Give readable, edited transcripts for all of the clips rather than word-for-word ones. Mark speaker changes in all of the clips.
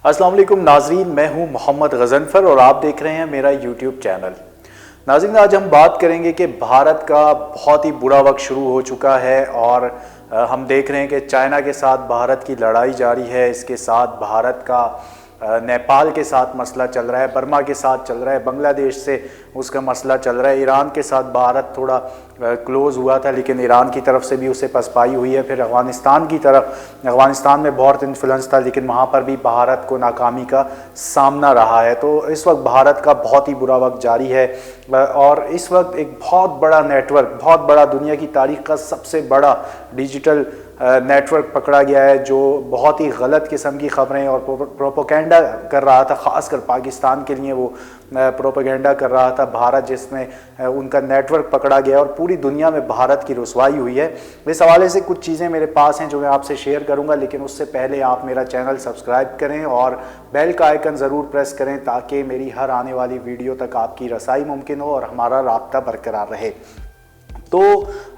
Speaker 1: अस्सलाम वालेकुम नाजरीन, मैं हूं मोहम्मद गजनफर और आप देख रहे हैं मेरा यूट्यूब चैनल। नाजरीन, आज हम बात करेंगे कि भारत का बहुत ही बुरा वक्त शुरू हो चुका है और हम देख रहे हैं कि चाइना के साथ भारत की लड़ाई जारी है। इसके साथ भारत का नेपाल के साथ मसला चल रहा है, बर्मा के साथ चल रहा है, बांग्लादेश से उसका मसला चल रहा है, ईरान के साथ भारत थोड़ा क्लोज हुआ था लेकिन ईरान की तरफ से भी उसे पसपाई हुई है। फिर अफ़गानिस्तान की तरफ, अफ़गानिस्तान में बहुत इन्फ्लुएंस था लेकिन वहाँ पर भी भारत को नाकामी का सामना रहा है। तो इस वक्त भारत का बहुत ही बुरा वक्त जारी है और इस वक्त एक बहुत बड़ा नेटवर्क, बहुत बड़ा, दुनिया की तारीख का सबसे बड़ा डिजिटल नेटवर्क पकड़ा गया है जो बहुत ही गलत किस्म की खबरें और प्रोपोगेंडा कर रहा था। ख़ासकर पाकिस्तान के लिए वो प्रोपोगेंडा कर रहा था भारत, जिसमें उनका नेटवर्क पकड़ा गया और पूरी दुनिया में भारत की रुसवाई हुई है। इस हवाले से कुछ चीज़ें मेरे पास हैं जो मैं आपसे शेयर करूंगा, लेकिन उससे पहले आप मेरा चैनल सब्सक्राइब करें और बेल का आइकन ज़रूर प्रेस करें ताकि मेरी हर आने वाली वीडियो तक आपकी रसाई मुमकिन हो और हमारा राब्ता बरकरार रहे। तो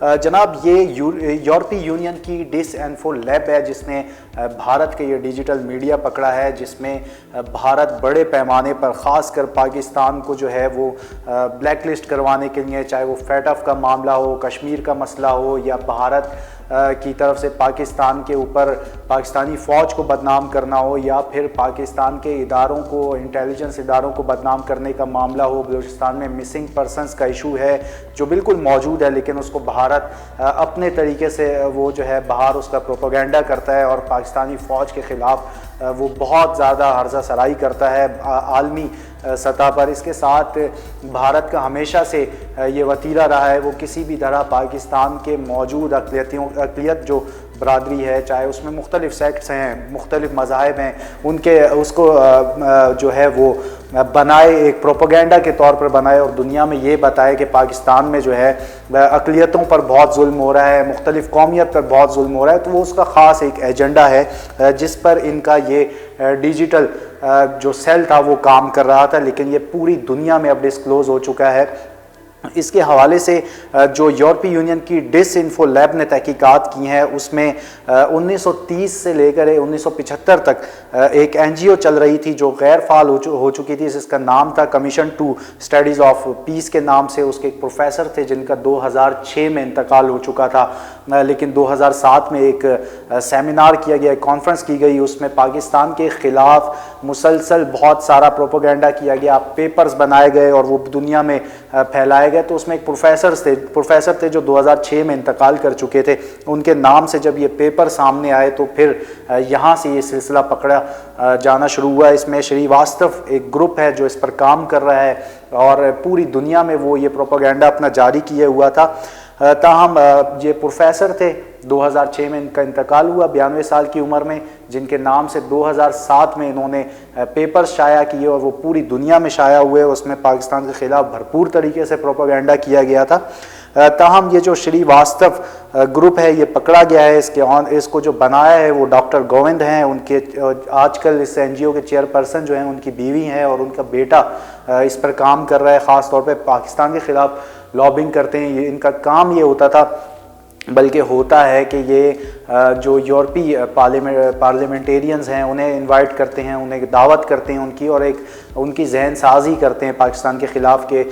Speaker 1: जनाब, ये यूरोपीय यूनियन की डिसइंफो लैब है जिसने भारत के ये डिजिटल मीडिया पकड़ा है, जिसमें भारत बड़े पैमाने पर ख़ासकर पाकिस्तान को जो है वो ब्लैकलिस्ट करवाने के लिए, चाहे वो फैटफ का मामला हो, कश्मीर का मसला हो या भारत की तरफ से पाकिस्तान के ऊपर पाकिस्तानी फ़ौज को बदनाम करना हो या फिर पाकिस्तान के इदारों को, इंटेलिजेंस इदारों को बदनाम करने का मामला हो। बलूचिस्तान में मिसिंग पर्सनस का इशू है जो बिल्कुल मौजूद है लेकिन उसको भारत अपने तरीके से वो जो है बाहर उसका प्रोपोगेंडा करता है और पाकिस्तानी फ़ौज के ख़िलाफ़ वो बहुत ज़्यादा हर्जा सराई करता है आलमी सतह पर। इसके साथ भारत का हमेशा से ये वतीरा रहा है, वो किसी भी तरह पाकिस्तान के मौजूद अक़लियत जो बरादरी है, चाहे उसमें मुख्तलिफ़ सेक्ट्स हैं, मुख्तलिफ़ मज़ाहिब हैं, उनके उसको जो है वो बनाए, एक प्रोपोगेंडा के तौर पर बनाए और दुनिया में ये बताए कि पाकिस्तान में जो है अक़लियतों पर बहुत जुल्म हो रहा है, मुख्तलिफ़ कौमियत पर बहुत जुल्म हो रहा है। तो वो उसका ख़ास एक एजेंडा है जिस पर इनका ये डिजिटल जो सेल था वो काम कर रहा था, लेकिन ये पूरी दुनिया में अब डिस्क्लोज़ हो चुका है। इसके हवाले से जो यूरोपीय यूनियन की डिसइंफो लैब ने तहकीकात की हैं उसमें 1930 से लेकर 1975 तक एक एनजीओ चल रही थी जो गैर फाल हो चुकी थी, जिसका नाम था commission to studies of peace के नाम से। उसके एक प्रोफेसर थे जिनका 2006 में इंतकाल हो चुका था, लेकिन 2007 में एक सेमिनार किया गया, कॉन्फ्रेंस की गई, उसमें पाकिस्तान के ख़िलाफ़ मुसलसल बहुत सारा प्रोपोगेंडा किया गया, पेपर्स बनाए गए और वो दुनिया में फैलाए गए। तो उसमें एक प्रोफेसर थे जो 2006 में इंतकाल कर चुके थे। उनके नाम से जब ये पेपर सामने आए तो फिर यहाँ से ये सिलसिला पकड़ा जाना शुरू हुआ। इसमें श्रीवास्तव एक ग्रुप है जो इस पर काम कर रहा है और पूरी दुनिया में वो ये प्रोपोगेंडा अपना जारी किए हुआ था। ताहम ये प्रोफेसर थे, 2006 में इनका इंतकाल हुआ 92 साल की उम्र में, जिनके नाम से 2007 में इन्होंने पेपर्स शाया किए और वो पूरी दुनिया में शाया हुए। उसमें पाकिस्तान के ख़िलाफ़ भरपूर तरीके से प्रोपोगेंडा किया गया था। ताहम ये जो श्रीवास्तव ग्रुप है ये पकड़ा गया है। इसको जो बनाया है वो डॉक्टर गोविंद हैं। उनके आजकल इस एनजीओ के चेयरपर्सन जो हैं उनकी बीवी हैं और उनका बेटा इस पर काम कर रहा है, ख़ास तौर पे पाकिस्तान के ख़िलाफ़ लॉबिंग करते हैं। ये इनका काम ये होता था, बल्कि होता है कि ये जो यूरोपीय पार्लियामेंटेरियंस हैं उन्हें इनवाइट करते हैं, उन्हें दावत करते हैं उनकी, और एक उनकी जहन साजी करते हैं पाकिस्तान के ख़िलाफ़ के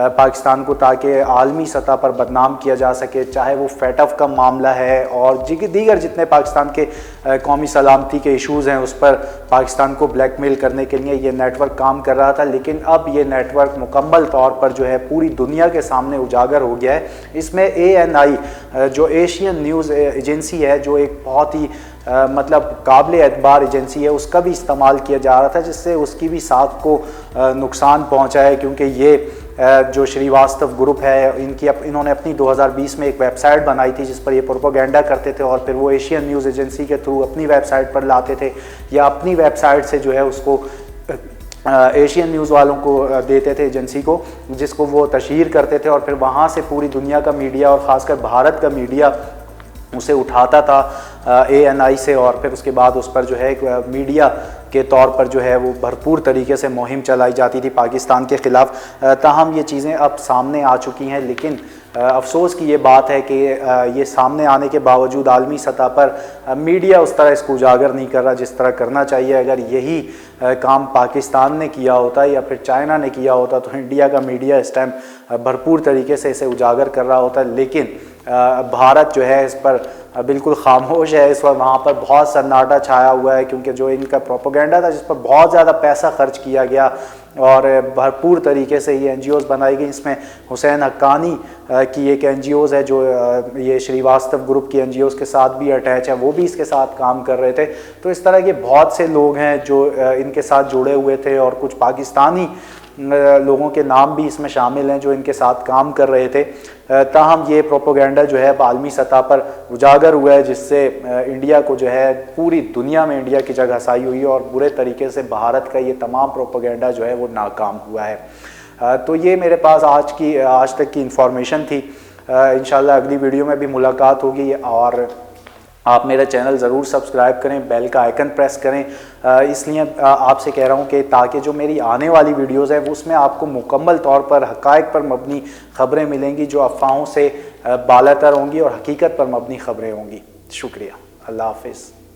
Speaker 1: पाकिस्तान को, ताकि आलमी सतह पर बदनाम किया जा सके, चाहे वो फैटफ का मामला है और दीगर जितने पाकिस्तान के कौमी सलामती के इशूज़ हैं उस पर पाकिस्तान को ब्लैकमेल करने के लिए ये नेटवर्क काम कर रहा था। लेकिन अब ये नेटवर्क मुकम्मल तौर पर जो है पूरी दुनिया के सामने उजागर हो गया है। इसमें ANI जो एशियन न्यूज़ एजेंसी है, जो एक बहुत ही मतलब काबिल एतबार एजेंसी है, उसका भी इस्तेमाल किया जा रहा था, जिससे उसकी भी साख को नुकसान पहुंचा है। क्योंकि ये जो श्रीवास्तव ग्रुप है इन्होंने अपनी 2020 में एक वेबसाइट बनाई थी जिस पर ये प्रोपोगेंडा करते थे और फिर वो एशियन न्यूज़ एजेंसी के थ्रू अपनी वेबसाइट पर लाते थे या अपनी वेबसाइट से जो है उसको एशियन न्यूज़ वालों को देते थे, एजेंसी को, जिसको वो तशहीर करते थे और फिर वहाँ से पूरी दुनिया का मीडिया और ख़ासकर भारत का मीडिया उसे उठाता था ANI से, और फिर उसके बाद उस पर जो है मीडिया के तौर पर जो है वो भरपूर तरीके से मुहिम चलाई जाती थी पाकिस्तान के ख़िलाफ़। ताहम ये चीज़ें अब सामने आ चुकी हैं, लेकिन अफसोस की ये बात है कि ये सामने आने के बावजूद आलमी सतह पर मीडिया उस तरह इसको उजागर नहीं कर रहा जिस तरह करना चाहिए। अगर यही काम पाकिस्तान ने किया होता या फिर चाइना ने किया होता तो इंडिया का मीडिया इस टाइम भरपूर तरीके से इसे उजागर कर रहा होता, लेकिन भारत जो है इस पर बिल्कुल खामोश है। इस वक्त वहाँ पर बहुत सन्नाटा छाया हुआ है, क्योंकि जो इनका प्रोपेगेंडा था जिस पर बहुत ज़्यादा पैसा खर्च किया गया और भरपूर तरीके से ये NGOs बनाई गई। इसमें हुसैन हक्कानी की एक NGOs है जो ये श्रीवास्तव ग्रुप की NGOs के साथ भी अटैच है, वो भी इसके साथ काम कर रहे थे। तो इस तरह के बहुत से लोग हैं जो इनके साथ जुड़े हुए थे, और कुछ पाकिस्तानी लोगों के नाम भी इसमें शामिल हैं जो इनके साथ काम कर रहे थे। ताहम ये प्रोपोगेंडा जो है आलमी सतह पर उजागर हुआ है, जिससे इंडिया को जो है पूरी दुनिया में इंडिया की जगह हसाई हुई है, और बुरे तरीके से भारत का ये तमाम प्रोपोगेंडा जो है वो नाकाम हुआ है। तो ये मेरे पास आज तक की इंफॉर्मेशन थी। इंशाल्लाह अगली वीडियो में भी मुलाकात होगी, और आप मेरा चैनल ज़रूर सब्सक्राइब करें, बेल का आइकन प्रेस करें। इसलिए आपसे कह रहा हूं कि ताकि जो मेरी आने वाली वीडियोज़ है उसमें आपको मुकम्मल तौर पर हक़ाइक़ पर मबनी ख़बरें मिलेंगी, जो अफवाहों से बालातर होंगी और हकीकत पर मबनी ख़बरें होंगी। शुक्रिया, अल्लाह हाफ़िज़।